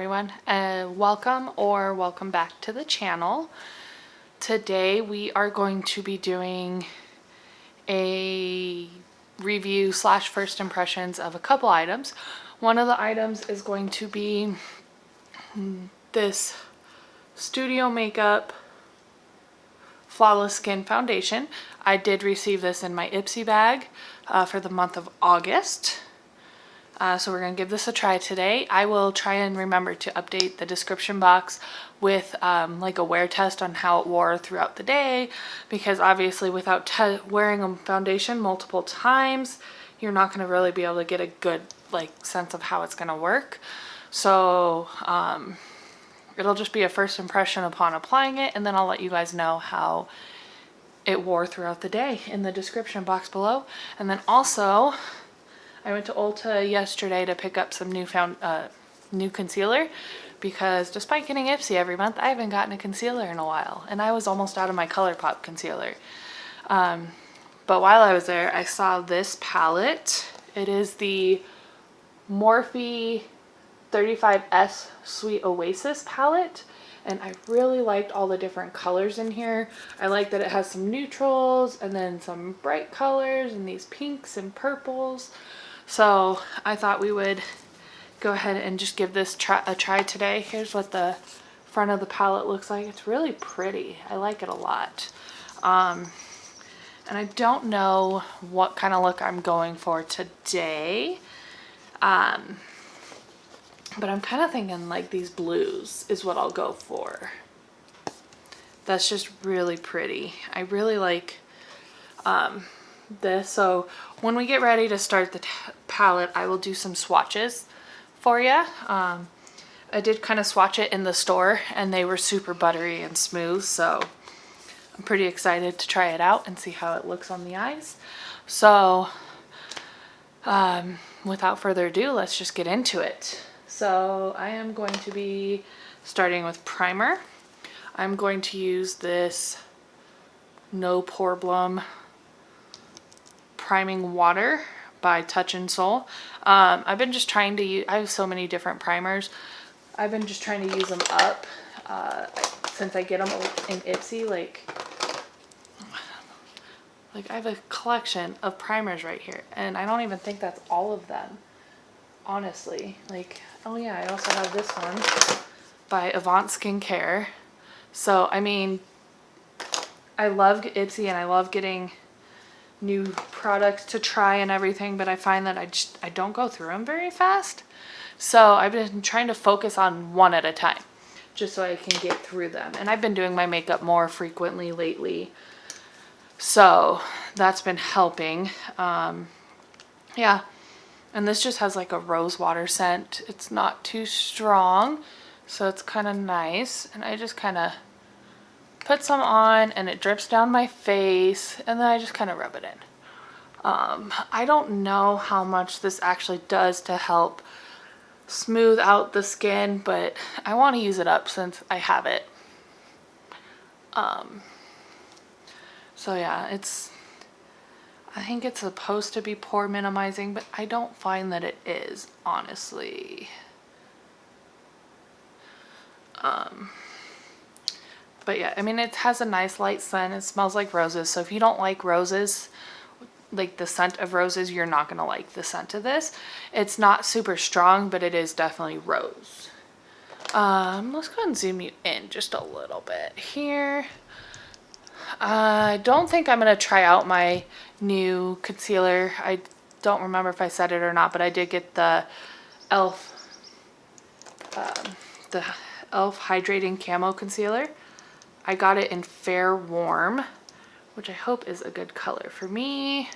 everyone, welcome back to the channel. Today we are going to be doing a review slash first impressions of a couple items. One of the items is going to be this Studio Makeup Flawless Skin Foundation. I did receive this in my Ipsy bag for the month of August. So we're going to give this a try today. I will try and remember to update the description box with like a wear test on how it wore throughout the day, because obviously without wearing a foundation multiple times, you're not going to really be able to get a good sense of how it's going to work. So it'll just be a first impression upon applying it, and then I'll let you guys know how it wore throughout the day in the description box below. And then also, I went to Ulta yesterday to pick up some new concealer, because despite getting Ipsy every month, I haven't gotten a concealer in a while, and I was almost out of my ColourPop concealer. But while I was there, I saw this palette. It is the Morphe 35S Sweet Oasis palette, and I really liked all the different colors in here. I like that it has some neutrals and then some bright colors and these pinks and purples. So I thought we would go ahead and just give this a try today. Here's what the front of the palette looks like. It's really pretty. I like it a lot. And I don't know what kind of look I'm going for today. But I'm kind of thinking like these blues is what I'll go for. That's just really pretty. I really like this. So when we get ready to start the palette, I will do some swatches for you. I did kind of swatch it in the store, and they were super buttery and smooth, so I'm pretty excited to try it out and see how it looks on the eyes. So without further ado, let's just get into it. So I am going to be starting with primer. I'm going to use this No Problem Priming Water by Touch in Soul. I've been just trying to use, I have so many different primers. I've been just trying to use them up since I get them in Ipsy. Like I have a collection of primers right here, and I don't even think that's all of them, honestly. Oh yeah, I also have this one by Avant Skincare. So I mean, I love Ipsy and I love getting new products to try and everything, but I find that I don't go through them very fast. So I've been trying to focus on one at a time, just so I can get through them. And I've been doing my makeup more frequently lately, so that's been helping. Yeah, and this just has like a rose water scent. It's not too strong, so it's kind of nice. And I just kind of put some on, and it drips down my face, and then I just kind of rub it in. I don't know how much this actually does to help smooth out the skin, but I want to use it up since I have it. So yeah, I think it's supposed to be pore minimizing, but I don't find that it is, honestly. But yeah, I mean, it has a nice light scent. It smells like roses. So if you don't like roses, like the scent of roses, you're not going to like the scent of this. It's not super strong, but it is definitely rose. Let's go ahead and zoom you in just a little bit here. I don't think I'm going to try out my new concealer. I don't remember if I said it or not, but I did get the the e.l.f. Hydrating Camo Concealer. I got it in Fair Warm, which I hope is a good color for me.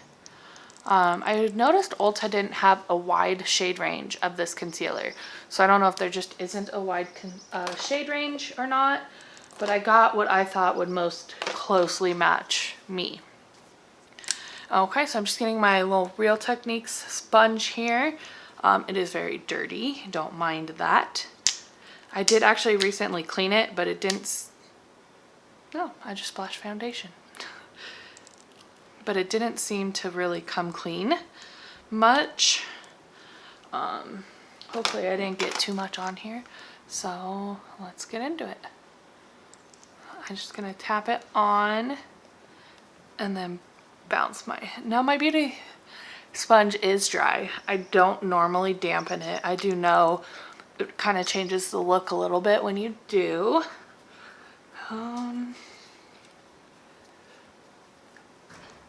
I noticed Ulta didn't have a wide shade range of this concealer, so I don't know if there just isn't a wide shade range or not, but I got what I thought would most closely match me. Okay, so I'm just getting my little Real Techniques sponge here. It is very dirty, don't mind that. I did actually recently clean it, but it didn't. No, I just splashed foundation. But it didn't seem to really come clean much. Hopefully I didn't get too much on here. So let's get into it. I'm just gonna tap it on and then bounce now my beauty sponge is dry. I don't normally dampen it. I do know it kind of changes the look a little bit when you do.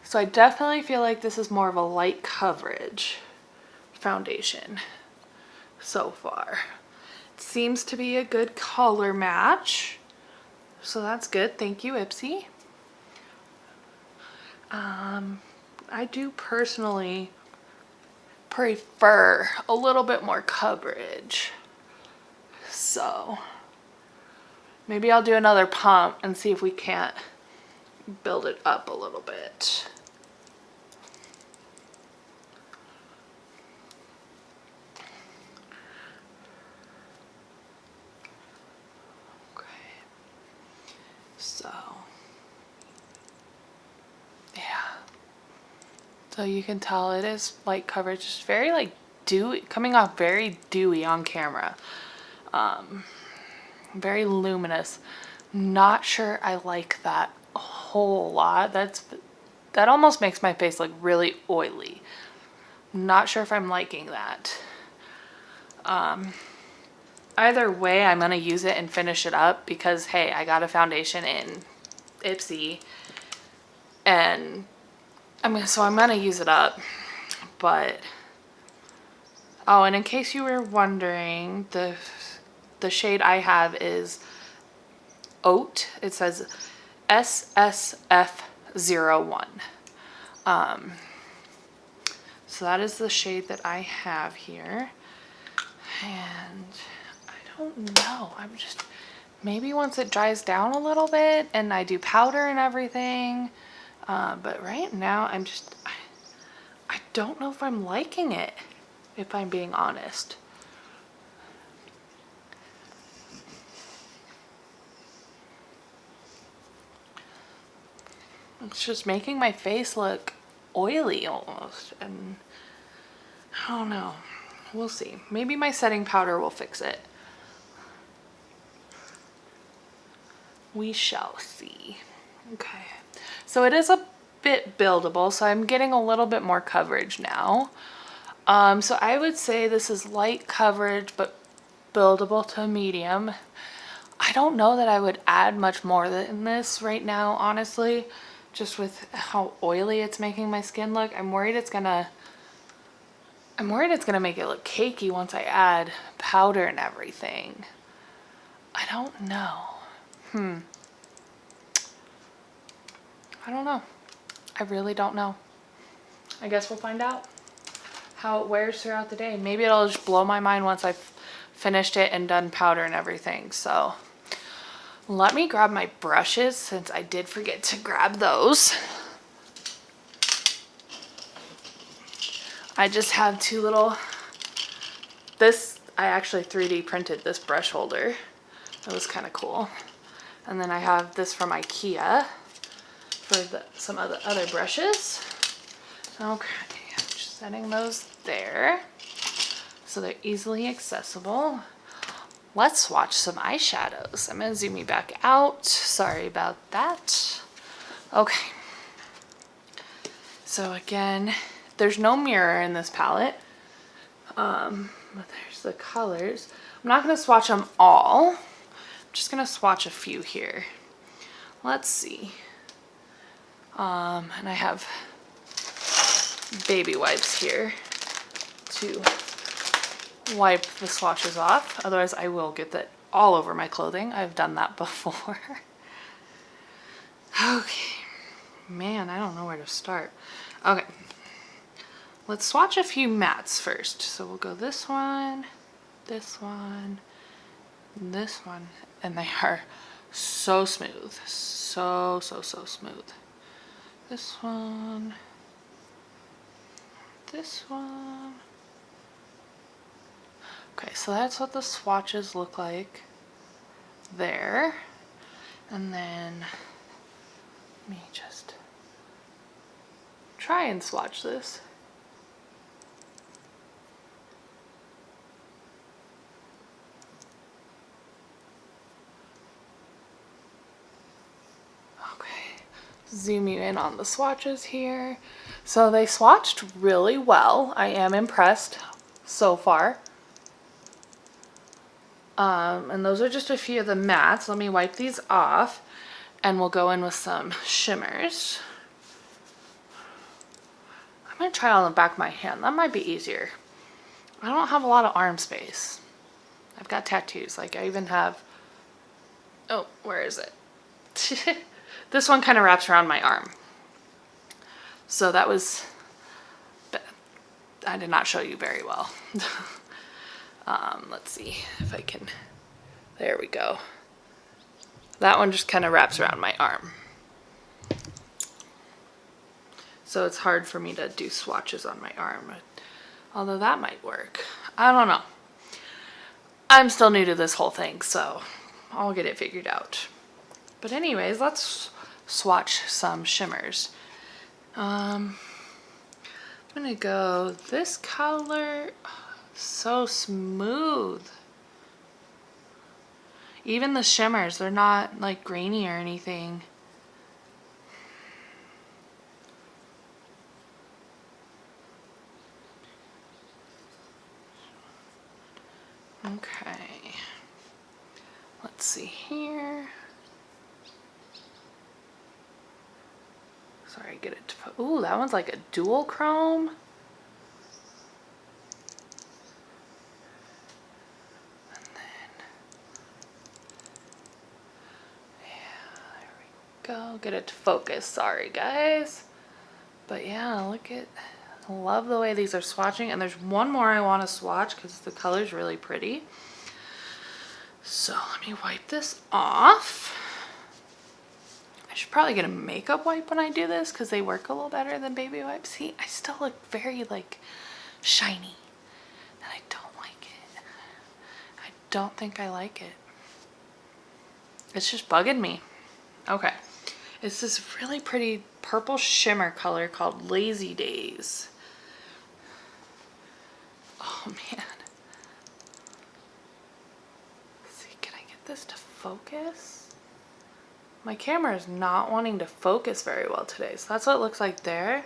So I definitely feel like this is more of a light coverage foundation so far. It seems to be a good color match, so that's good. Thank you, Ipsy. I do personally prefer a little bit more coverage, so maybe I'll do another pump and see if we can't build it up a little bit. Okay, so yeah, so you can tell it is light coverage. It's very like dewy, coming off very dewy on camera. Very luminous. Not sure I like that a whole lot. That almost makes my face look really oily. Not sure if I'm liking that. Either way, I'm gonna use it and finish it up because hey, I got a foundation in Ipsy and so I'm gonna use it up. But oh, and in case you were wondering, the shade I have is Oat. It says SSF01. So that is the shade that I have here. And I don't know, I'm just, maybe once it dries down a little bit and I do powder and everything. But right now I don't know if I'm liking it, if I'm being honest. It's just making my face look oily almost, and I don't know. We'll see. Maybe my setting powder will fix it. We shall see. Okay. So it is a bit buildable, so I'm getting a little bit more coverage now. So I would say this is light coverage, but buildable to medium. I don't know that I would add much more than this right now, honestly. Just with how oily it's making my skin look. I'm worried it's gonna make it look cakey once I add powder and everything. I don't know. I don't know. I really don't know. I guess we'll find out how it wears throughout the day. Maybe it'll just blow my mind once I've finished it and done powder and everything. So let me grab my brushes since I did forget to grab those. I just have two little, I actually 3D printed this brush holder. It was kind of cool. And then I have this from IKEA for some of the other brushes. Okay, I'm just setting those there so they're easily accessible. Let's swatch some eyeshadows. I'm gonna zoom you back out. Sorry about that. Okay. So again, there's no mirror in this palette. But there's the colors. I'm not gonna swatch them all. I'm just gonna swatch a few here. Let's see. And I have baby wipes here to wipe the swatches off. Otherwise I will get that all over my clothing. I've done that before. Okay. Man, I don't know where to start. Okay. Let's swatch a few mattes first. So we'll go this one, this one, this one. And they are so smooth. So smooth. This one. This one. Okay, so that's what the swatches look like there. And then let me just try and swatch this. zoom you in on the swatches here. So they swatched really well. I am impressed so far. And those are just a few of the mattes. Let me wipe these off and we'll go in with some shimmers. I'm gonna try on the back of my hand. That might be easier. I don't have a lot of arm space. I've got tattoos. Like I even have, oh, where is it? This one kind of wraps around my arm. So that was, I did not show you very well. Let's see if I can, there we go. That one just kind of wraps around my arm. So it's hard for me to do swatches on my arm. Although that might work. I don't know. I'm still new to this whole thing, so I'll get it figured out. But anyways, let's swatch some shimmers. I'm gonna go this color. So smooth. Even the shimmers, they're not like grainy or anything. Okay. Let's see here. Sorry, get it to, ooh, that one's like a dual chrome. And then, yeah, there we go. Get it to focus. Sorry, guys. But yeah, look at, I love the way these are swatching. And there's one more I want to swatch because the color's really pretty. So let me wipe this off. I should probably get a makeup wipe when I do this because they work a little better than baby wipes. See, I still look very like shiny and I don't like it. I don't think I like it. It's just bugging me. Okay. It's this really pretty purple shimmer color called Lazy Days. Oh man. Let's see, can I get this to focus? My camera is not wanting to focus very well today, so that's what it looks like there.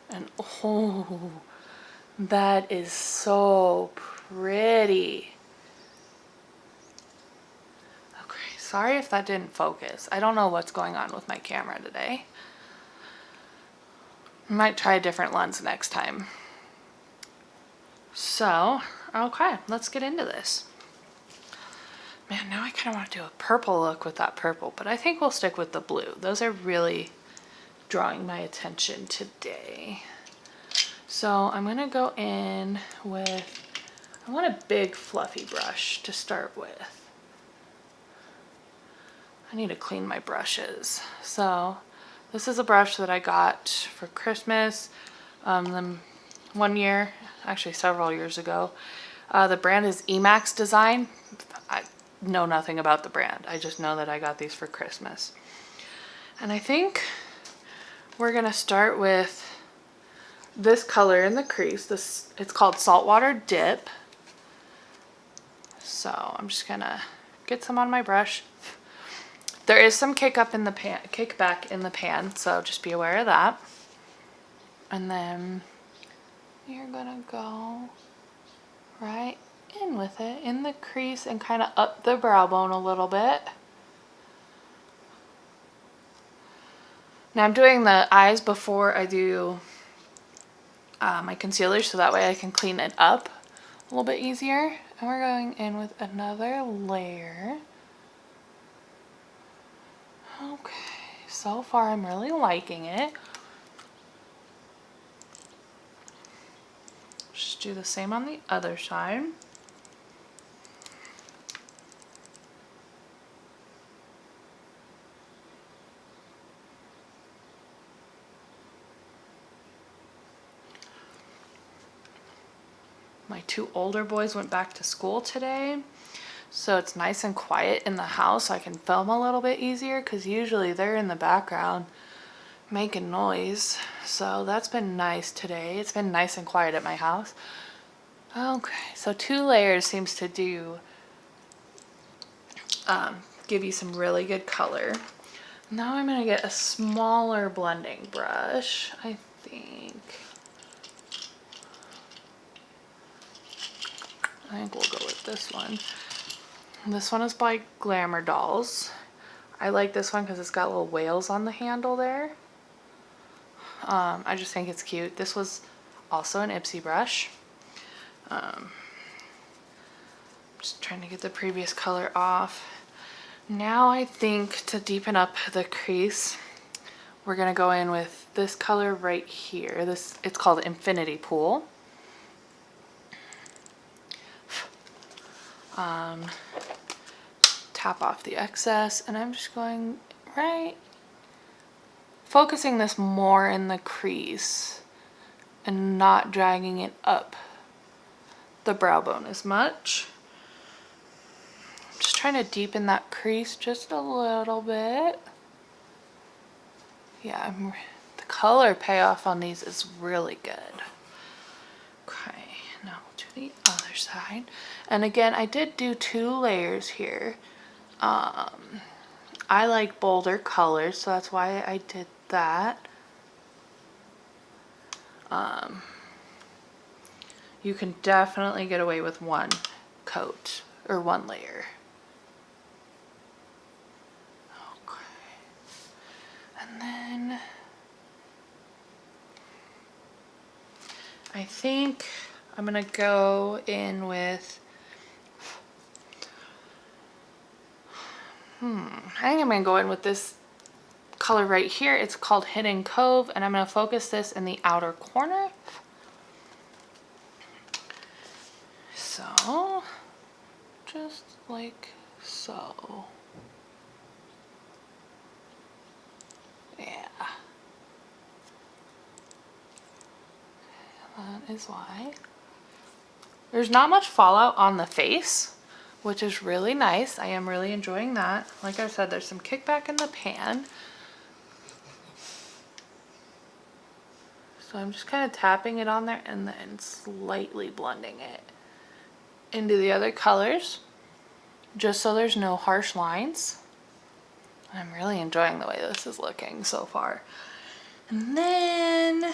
And oh, that is so pretty. Okay, sorry if that didn't focus. I don't know what's going on with my camera today. I might try a different lens next time. So, okay, let's get into this. Man, now I kind of want to do a purple look with that purple, but I think we'll stick with the blue. Those are really drawing my attention today. So I'm going to go in with, I want a big fluffy brush to start with. I need to clean my brushes. So this is a brush that I got for Christmas one year, actually several years ago. The brand is Emax Design. I know nothing about the brand. I just know that I got these for Christmas. And I think we're gonna start with this color in the crease. It's called Saltwater Dip. So I'm just gonna get some on my brush. There is some kickback in the pan, so just be aware of that. And then you're gonna go right in with it in the crease and kind of up the brow bone a little bit. Now I'm doing the eyes before I do my concealer, so that way I can clean it up a little bit easier. And we're going in with another layer. Okay, so far I'm really liking it. Just do the same on the other side. My two older boys went back to school today, so it's nice and quiet in the house so I can film a little bit easier, because usually they're in the background making noise. So that's been nice today. It's been nice and quiet at my house. Okay, so 2 layers seems to do give you some really good color. Now I'm gonna get a smaller blending brush, I think. I think we'll go with this one. This one is by Glamour Dolls. I like this one because it's got little whales on the handle there. I just think it's cute. This was also an Ipsy brush. Just trying to get the previous color off. Now I think to deepen up the crease, we're gonna go in with this color right here. It's called Infinity Pool. Tap off the excess, and I'm just going focusing this more in the crease and not dragging it up the brow bone as much. Just trying to deepen that crease just a little bit. Yeah, the color payoff on these is really good. Okay, now to the other side. And again, I did do 2 layers here. I like bolder colors, so that's why I did that. You can definitely get away with 1 coat or 1 layer. Okay. And then I think I'm gonna go in with I think I'm gonna go in with this color right here. It's called Hidden Cove, and I'm gonna focus this in the outer corner. So, just like so. Yeah. That is why. There's not much fallout on the face, which is really nice. I am really enjoying that. Like I said, there's some kickback in the pan. So I'm just kind of tapping it on there and then slightly blending it into the other colors, just so there's no harsh lines. I'm really enjoying the way this is looking so far. And then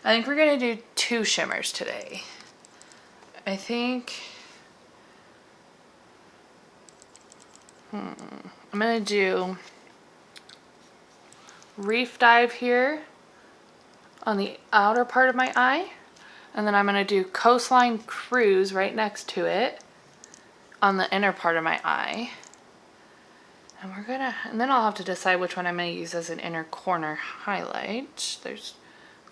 I think we're gonna do 2 shimmers today. I think I'm gonna do Reef Dive here on the outer part of my eye, and then I'm gonna do Coastline Cruise right next to it on the inner part of my eye. And then I'll have to decide which one I'm gonna use as an inner corner highlight. There's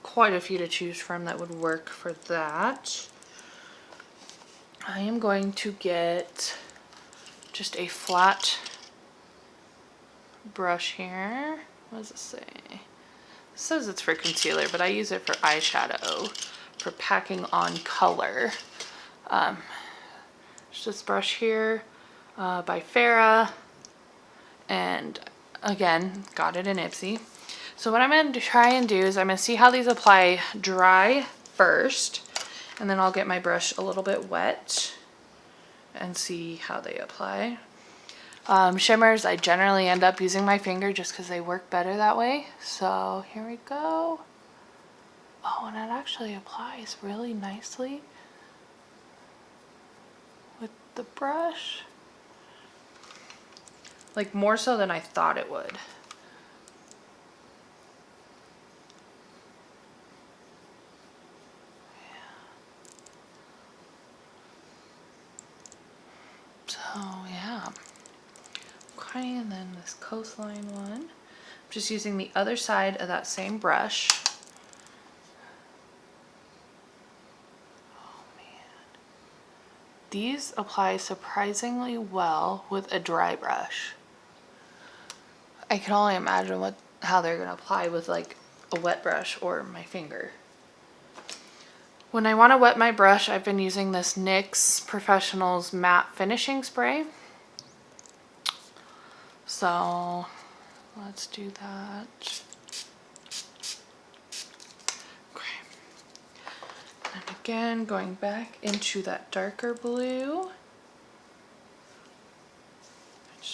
quite a few to choose from that would work for that. I am going to get just a flat brush here. What does it say? It says it's for concealer, but I use it for eyeshadow, for packing on color. It's this brush here by Farrah, and again, got it in Ipsy. So what I'm going to try and do is I'm going to see how these apply dry first, and then I'll get my brush a little bit wet and see how they apply. Shimmers, I generally end up using my finger just because they work better that way. So here we go. Oh, and it actually applies really nicely with the brush. Like more so than I thought it would. So yeah. Okay, and then this Coastline one. I'm just using the other side of that same brush. Oh man. These apply surprisingly well with a dry brush. I can only imagine how they're gonna apply with like a wet brush or my finger. When I want to wet my brush, I've been using this NYX Professionals Matte Finishing Spray. So let's do that. Okay. And again, going back into that darker blue.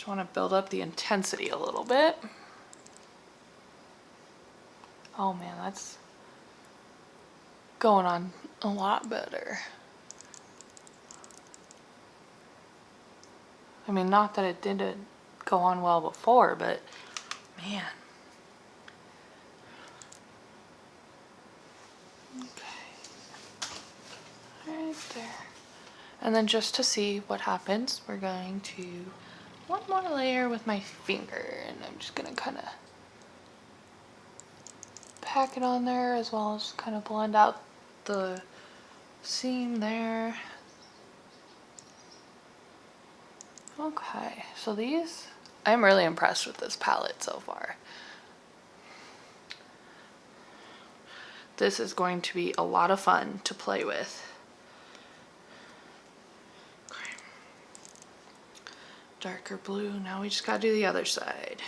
Just want to build up the intensity a little bit. Oh man, that's going on a lot better. I mean, not that it didn't go on well before, but man. Okay. Right there. And then just to see what happens, we're going to one more layer with my finger, and I'm just gonna kind of pack it on there as well as kind of blend out the seam there. Okay, so these, I'm really impressed with this palette so far. This is going to be a lot of fun to play with. Okay. Darker blue, now we just gotta do the other side.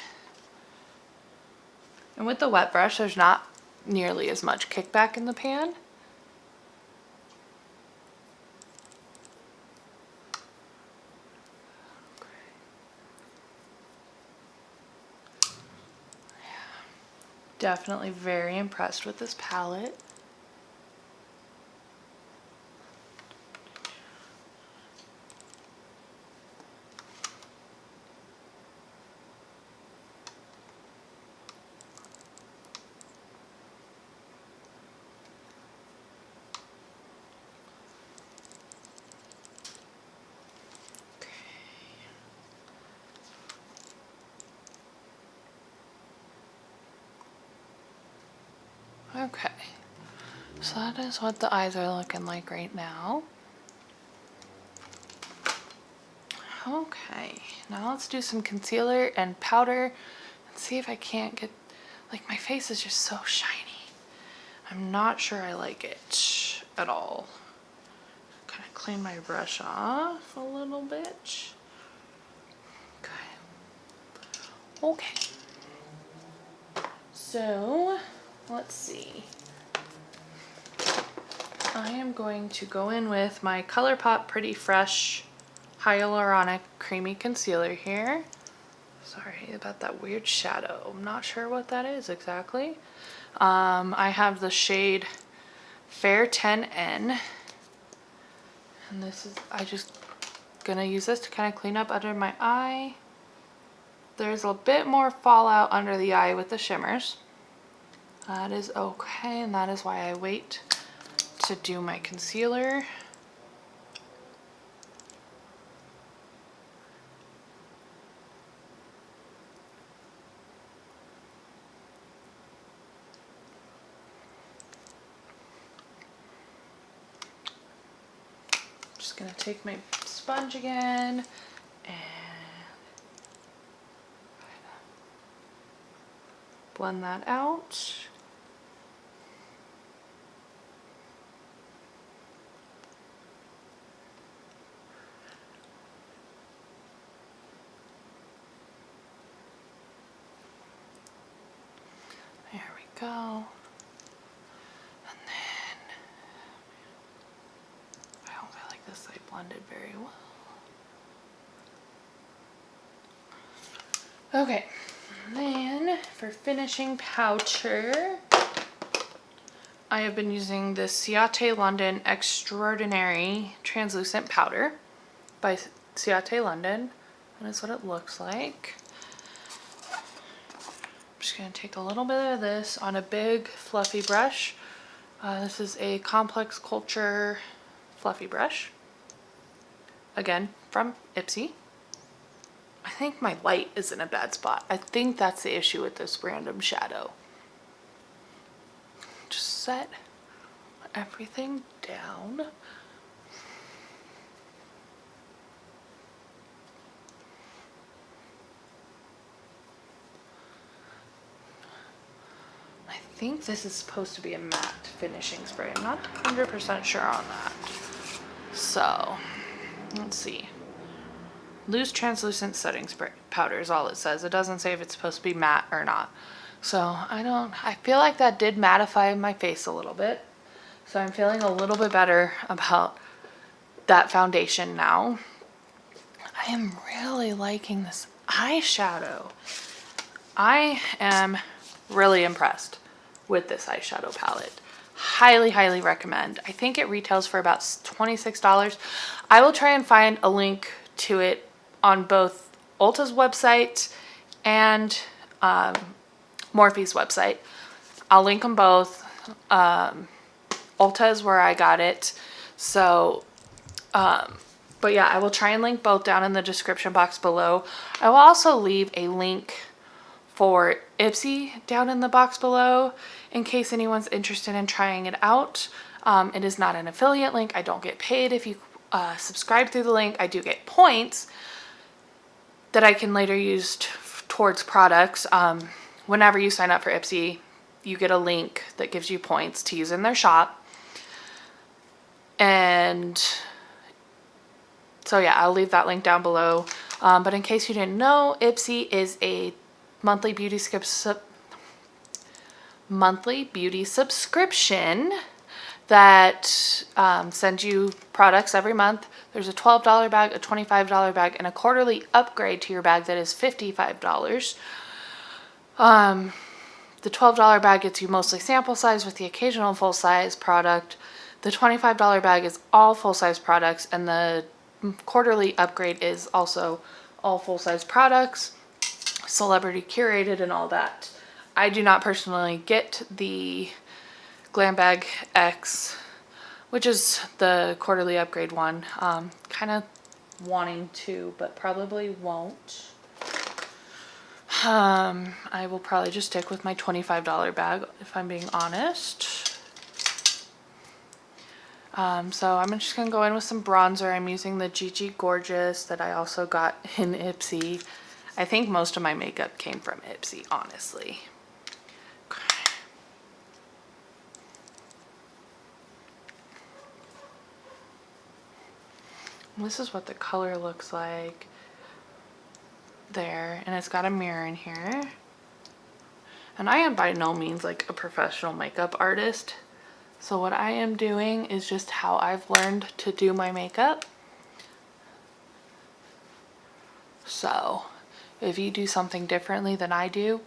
And with the wet brush, there's not nearly as much kickback in the pan. Definitely very impressed with this palette. Okay, so that is what the eyes are looking like right now. Okay, now let's do some concealer and powder and see if I can't get, like, my face is just so shiny. I'm not sure I like it at all. Kind of clean my brush off a little bit. Okay. Okay. So, let's see. I am going to go in with my ColourPop Pretty Fresh Hyaluronic Creamy Concealer here. Sorry about that weird shadow. I'm not sure what that is exactly. I have the shade Fair 10N. And this is, I just gonna use this to kind of clean up under my eye. There's a bit more fallout under the eye with the shimmers. That is okay, and that is why I wait to do my concealer. Just gonna take my sponge again and blend that out. There we go. And then I hope I like this side blended very well. Okay, and then for finishing powder, I have been using this Ciate London Extraordinary Translucent Powder by Ciate London. And that's what it looks like. I'm just going to take a little bit of this on a big fluffy brush. This is a Complex Culture fluffy brush. Again, from Ipsy. I think my light is in a bad spot. I think that's the issue with this random shadow. Just set everything down. I think this is supposed to be a matte finishing spray. I'm not 100% sure on that. So, let's see. Loose translucent setting spray powder is all it says. It doesn't say if it's supposed to be matte or not. So I feel like that did mattify my face a little bit. So I'm feeling a little bit better about that foundation now. I am really liking this eyeshadow. I am really impressed with this eyeshadow palette. Highly, highly recommend. I think it retails for about $26. I will try and find a link to it on both Ulta's website and Morphe's website. I'll link them both. Ulta is where I got it. So, but yeah, I will try and link both down in the description box below. I will also leave a link for Ipsy down in the box below in case anyone's interested in trying it out. It is not an affiliate link. I don't get paid if you subscribe through the link. I do get points that I can later use towards products. Whenever you sign up for Ipsy, you get a link that gives you points to use in their shop. And so yeah, I'll leave that link down below. But in case you didn't know, Ipsy is a monthly beauty subscription that sends you products every month. There's a $12 bag, a $25 bag, and a quarterly upgrade to your bag that is $55. The $12 bag gets you mostly sample size with the occasional full size product. The $25 bag is all full size products, and the quarterly upgrade is also all full size products, celebrity curated and all that. I do not personally get the Glam Bag X, which is the quarterly upgrade one. Kind of wanting to, but probably won't. I will probably just stick with my $25 bag if I'm being honest. So I'm just going to go in with some bronzer. I'm using the Gigi Gorgeous that I also got in Ipsy. I think most of my makeup came from Ipsy, honestly. Okay. This is what the color looks like there, and it's got a mirror in here. And I am by no means like a professional makeup artist. So what I am doing is just how I've learned to do my makeup. So if you do something differently than I do,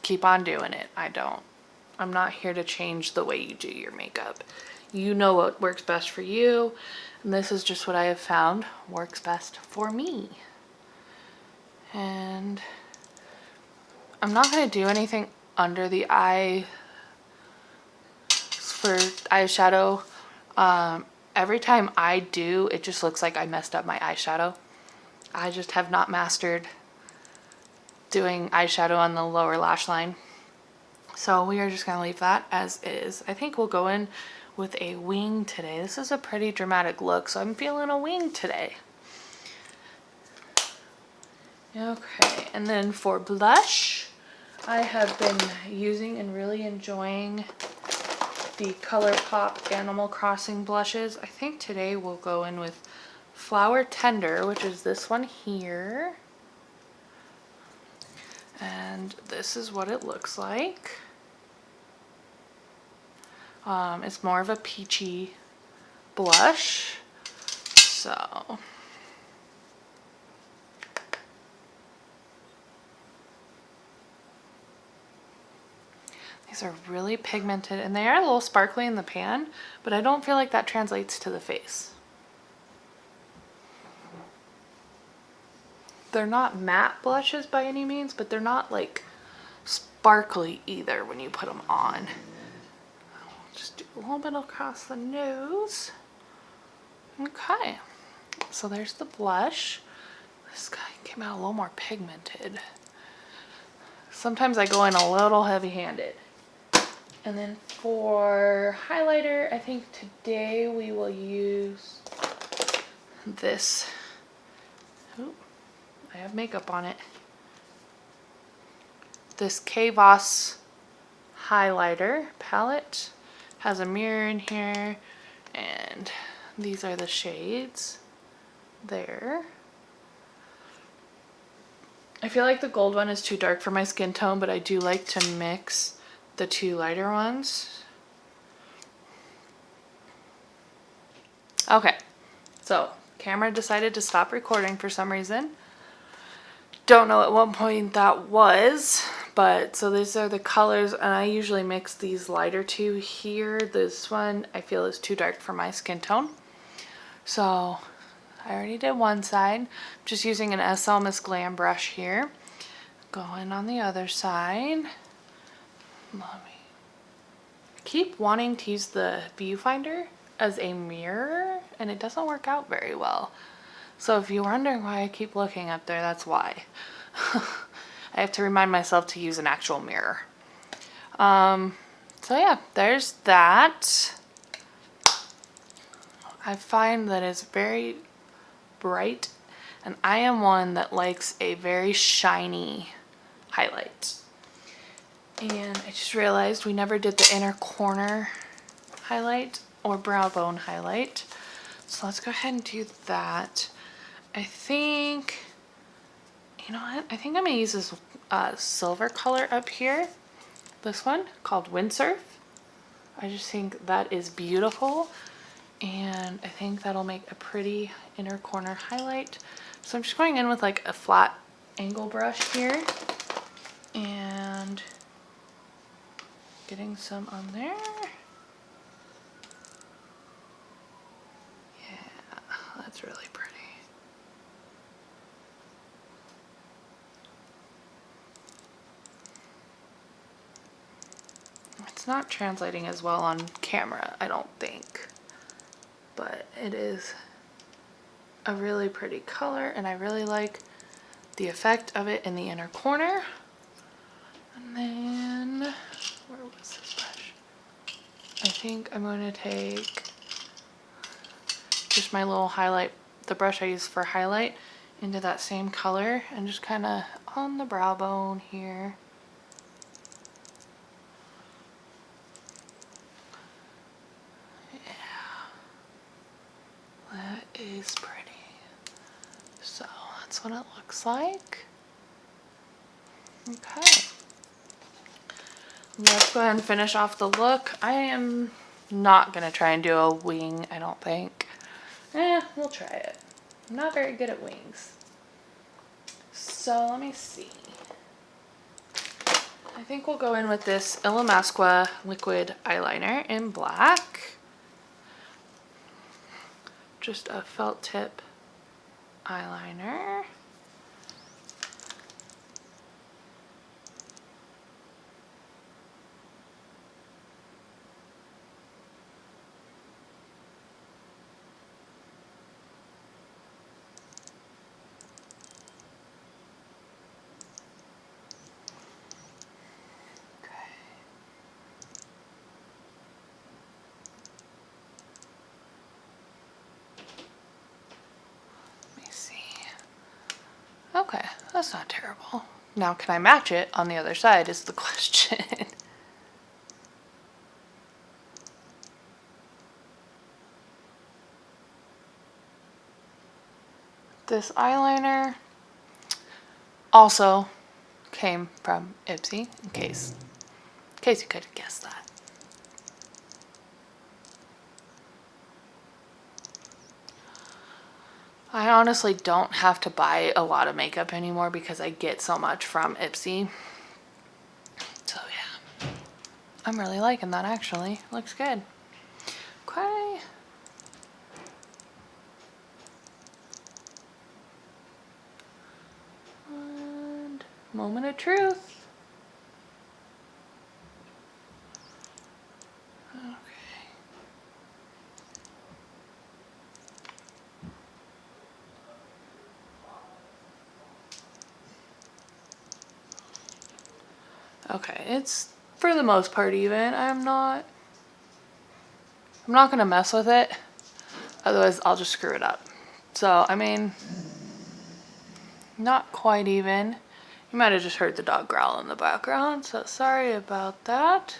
keep on doing it. I'm not here to change the way you do your makeup. You know what works best for you, and this is just what I have found works best for me. And I'm not going to do anything under the eye for eyeshadow. Every time I do, it just looks like I messed up my eyeshadow. I just have not mastered doing eyeshadow on the lower lash line. So we are just going to leave that as is. I think we'll go in with a wing today. This is a pretty dramatic look, so I'm feeling a wing today. Okay, and then for blush, I have been using and really enjoying the ColourPop Animal Crossing blushes. I think today we'll go in with Flower Tender, which is this one here. And this is what it looks like. It's more of a peachy blush. So these are really pigmented, and they are a little sparkly in the pan, but I don't feel like that translates to the face. They're not matte blushes by any means, but they're not like sparkly either when you put them on. I'll just do a little bit across the nose. Okay, so there's the blush. This guy came out a little more pigmented. Sometimes I go in a little heavy-handed. And then for highlighter, I think today we will use this. Ooh, I have makeup on it. This Voss highlighter palette has a mirror in here, and these are the shades there. I feel like the gold one is too dark for my skin tone, but I do like to mix the two lighter ones. Okay, so camera decided to stop recording for some reason. Don't know at what point that was, but so these are the colors, and I usually mix these lighter two here. This one I feel is too dark for my skin tone. So I already did one side. I'm just using an SL Miss Glam brush here. Going on the other side. I keep wanting to use the viewfinder as a mirror, and it doesn't work out very well. So if you're wondering why I keep looking up there, that's why. I have to remind myself to use an actual mirror. So yeah, there's that. I find that it's very bright, and I am one that likes a very shiny highlight. And I just realized we never did the inner corner highlight or brow bone highlight. So let's go ahead and do that. I think, you know what? I think I'm gonna use this silver color up here. This one called Windsurf. I just think that is beautiful. And I think that'll make a pretty inner corner highlight. So I'm just going in with like a flat angle brush here and getting some on there. Yeah, that's really pretty. It's not translating as well on camera, I don't think, but it is a really pretty color, and I really like the effect of it in the inner corner. And then, where was this brush? I think I'm going to take just my little highlight, the brush I use for highlight, into that same color and just kind of on the brow bone here. Yeah, that is pretty. So that's what it looks like. Okay. Let's go ahead and finish off the look. I am not going to try and do a wing, I don't think. We'll try it. I'm not very good at wings. So let me see. I think we'll go in with this Illamasqua liquid eyeliner in black. Just a felt tip eyeliner. Okay, that's not terrible. Now, can I match it on the other side is the question. This eyeliner also came from Ipsy, in case you could have guessed that. I honestly don't have to buy a lot of makeup anymore because I get so much from Ipsy. So yeah, I'm really liking that actually. Looks good. Okay. And moment of truth. Okay, it's for the most part even. I'm not gonna mess with it, otherwise I'll just screw it up. So I mean, not quite even. You might have just heard the dog growl in the background, so sorry about that.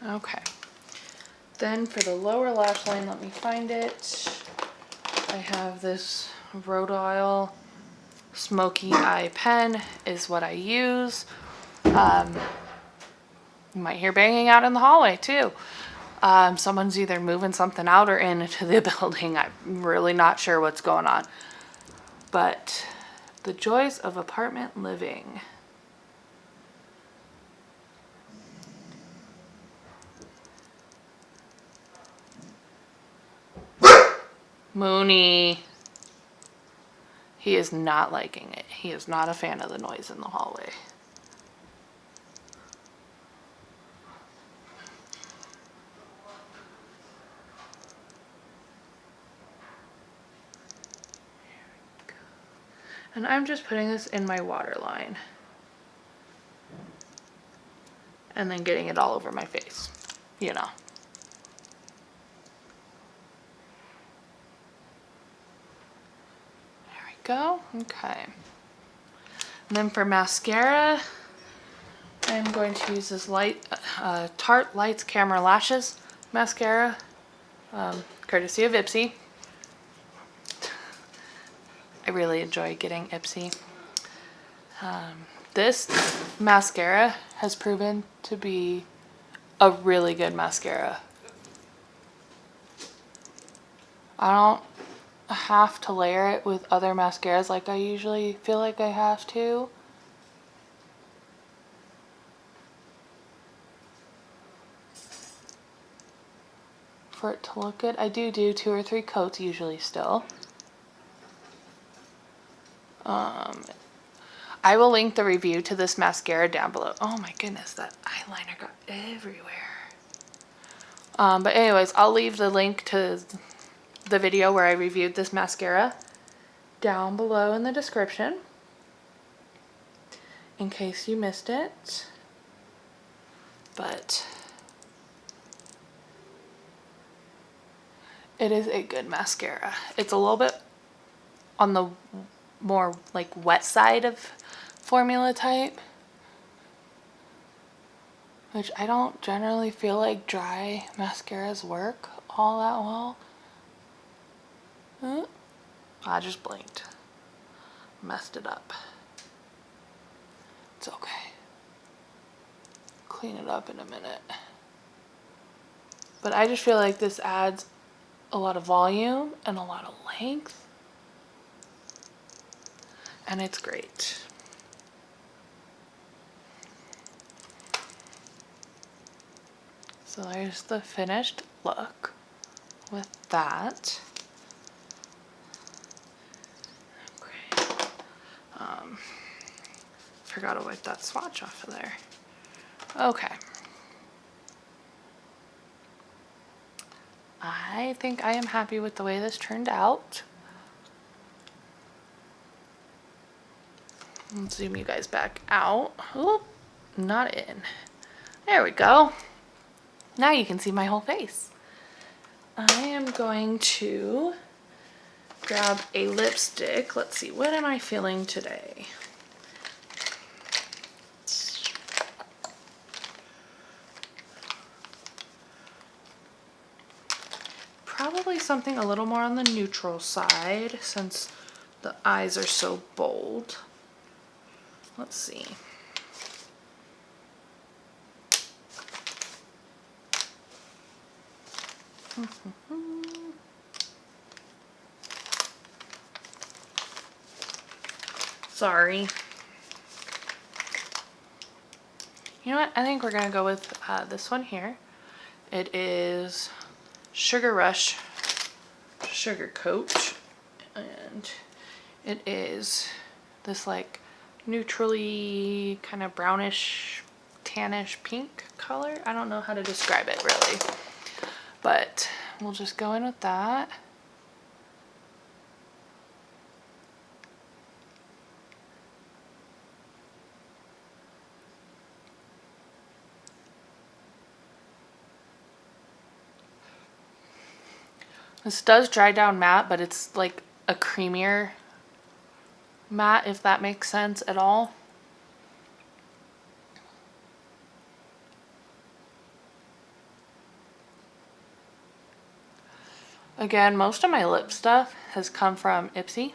Okay, then for the lower lash line, let me find it. I have this Rhode Smoky Eye pen is what I use. You might hear banging out in the hallway too. Someone's either moving something out or into the building. I'm really not sure what's going on. But the joys of apartment living. Mooney. He is not liking it. He is not a fan of the noise in the hallway. And I'm just putting this in my water line. And then getting it all over my face, you know. There we go. Okay. And then for mascara, I'm going to use this Tarte Lights Camera Lashes mascara, courtesy of Ipsy. I really enjoy getting Ipsy. This mascara has proven to be a really good mascara. I don't have to layer it with other mascaras like I usually feel like I have to. For it to look good. I do 2 or 3 coats usually still. I will link the review to this mascara down below. Oh my goodness, that eyeliner got everywhere. But anyways, I'll leave the link to the video where I reviewed this mascara down below in the description in case you missed it. But it is a good mascara. It's a little bit on the more like wet side of formula type, which I don't generally feel like dry mascaras work all that well. I just blinked. Messed it up. It's okay. Clean it up in a minute. But I just feel like this adds a lot of volume and a lot of length. And it's great. So there's the finished look with that. Okay. Forgot to wipe that swatch off of there. Okay. I think I am happy with the way this turned out. Let's zoom you guys back out. Oop, not in. There we go. Now you can see my whole face. I am going to grab a lipstick. Let's see, what am I feeling today? Probably something a little more on the neutral side since the eyes are so bold. Let's see. Sorry. You know what? I think we're gonna go with this one here. It is Sugar Rush Sugar Coat, and it is this like neutrally kind of brownish tannish pink color. I don't know how to describe it really, but we'll just go in with that. This does dry down matte, but it's like a creamier matte, if that makes sense at all. Again, most of my lip stuff has come from Ipsy.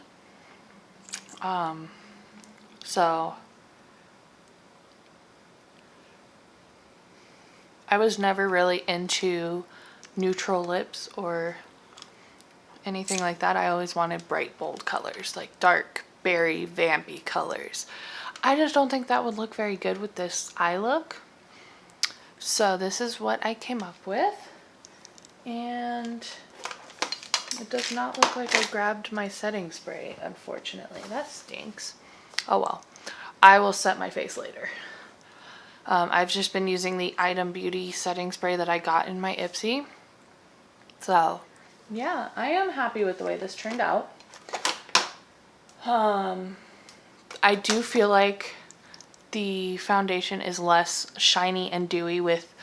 So I was never really into neutral lips or anything like that. I always wanted bright, bold colors, like dark, berry, vampy colors. I just don't think that would look very good with this eye look. So this is what I came up with. And it does not look like I grabbed my setting spray, unfortunately. That stinks. Oh well. I will set my face later. I've just been using the Item Beauty setting spray that I got in my Ipsy. So, yeah, I am happy with the way this turned out. I do feel like the foundation is less shiny and dewy with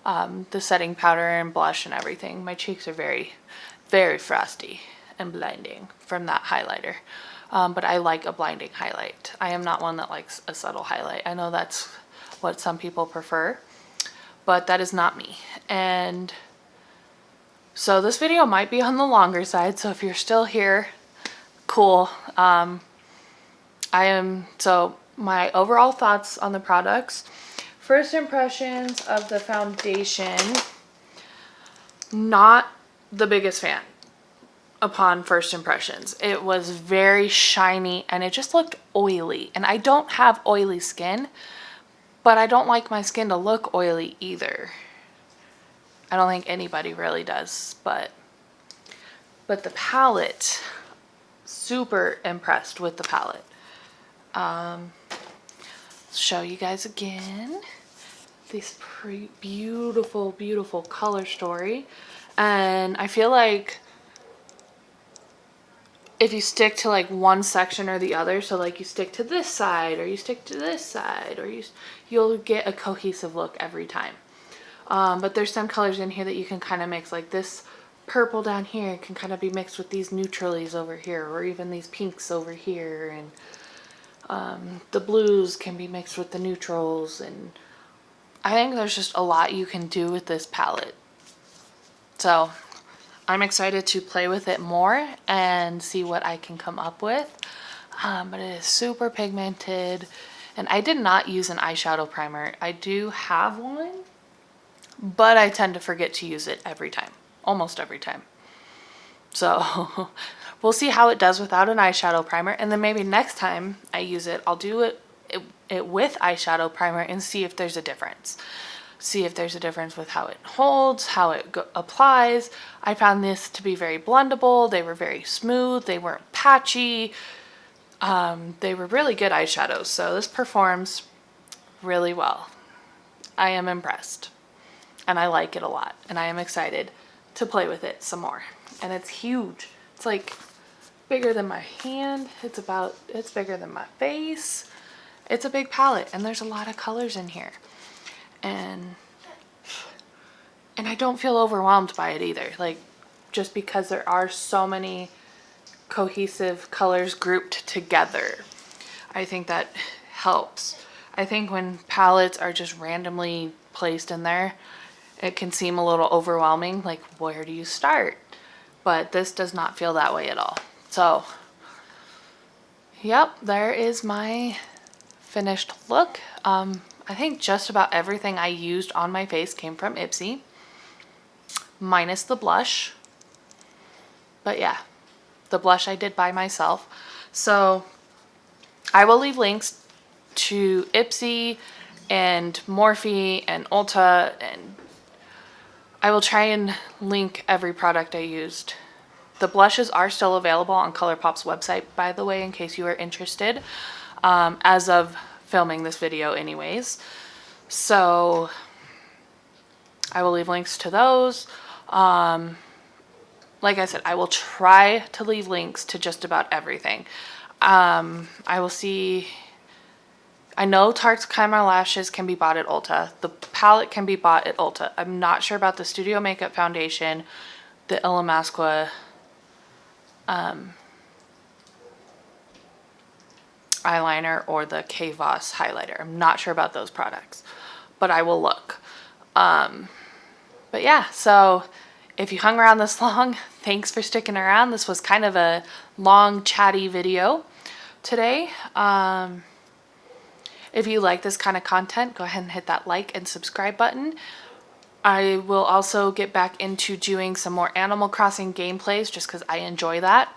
the setting powder and blush and everything. My cheeks are very, very frosty and blinding from that highlighter. But I like a blinding highlight. I am not one that likes a subtle highlight. I know that's what some people prefer, but that is not me. And so this video might be on the longer side, so if you're still here, cool. So my overall thoughts on the products. First impressions of the foundation, not the biggest fan upon first impressions. It was very shiny and it just looked oily. And I don't have oily skin, but I don't like my skin to look oily either. I don't think anybody really does, but the palette, super impressed with the palette. Show you guys again this beautiful, beautiful color story. And I feel like if you stick to like one section or the other, so like you stick to this side or you stick to this side, or you'll get a cohesive look every time. But there's some colors in here that you can kind of mix, like this purple down here can kind of be mixed with these neutralies over here, or even these pinks over here, and the blues can be mixed with the neutrals, and I think there's just a lot you can do with this palette. So I'm excited to play with it more and see what I can come up with. But it is super pigmented, and I did not use an eyeshadow primer. I do have one, but I tend to forget to use it every time, almost every time. So we'll see how it does without an eyeshadow primer, and then maybe next time I use it, I'll do it with eyeshadow primer and see if there's a difference. See if there's a difference with how it holds, how it applies. I found this to be very blendable. They were very smooth. They weren't patchy. They were really good eyeshadows. So this performs really well. I am impressed and I like it a lot, and I am excited to play with it some more. And it's huge. It's like bigger than my hand. It's bigger than my face. It's a big palette, and there's a lot of colors in here. And I don't feel overwhelmed by it either. Like, just because there are so many cohesive colors grouped together, I think that helps. I think when palettes are just randomly placed in there, it can seem a little overwhelming, like where do you start? But this does not feel that way at all. So, yep, there is my finished look. I think just about everything I used on my face came from Ipsy, minus the blush. But yeah, the blush I did by myself. So I will leave links to Ipsy and Morphe and Ulta, and I will try and link every product I used. The blushes are still available on ColourPop's website, by the way, in case you are interested, as of filming this video anyways. So I will leave links to those. Like I said, I will try to leave links to just about everything. I will see. I know Tarte's Camera Lashes can be bought at Ulta. The palette can be bought at Ulta. I'm not sure about the Studio Makeup Foundation, the Illamasqua eyeliner, or the Kay Voss highlighter. I'm not sure about those products, but I will look. But yeah, so if you hung around this long, thanks for sticking around. This was kind of a long, chatty video today. If you like this kind of content, go ahead and hit that like and subscribe button. I will also get back into doing some more Animal Crossing gameplays just because I enjoy that.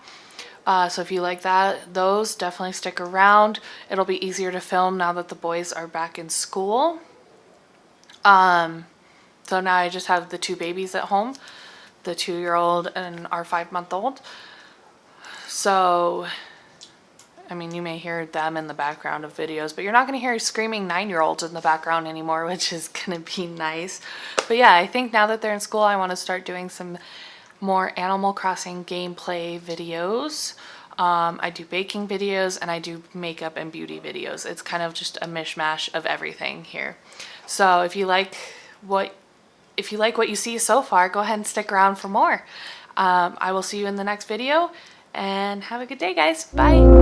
So if you like those definitely stick around. It'll be easier to film now that the boys are back in school. So now I just have the 2 babies at home, the 2-year-old and our 5-month-old. So, I mean, you may hear them in the background of videos, but you're not going to hear screaming 9-year-olds in the background anymore, which is going to be nice. But yeah, I think now that they're in school, I want to start doing some more Animal Crossing gameplay videos. I do baking videos and I do makeup and beauty videos. It's kind of just a mishmash of everything here. So if you like what you see so far, go ahead and stick around for more. I will see you in the next video, and have a good day, guys. Bye.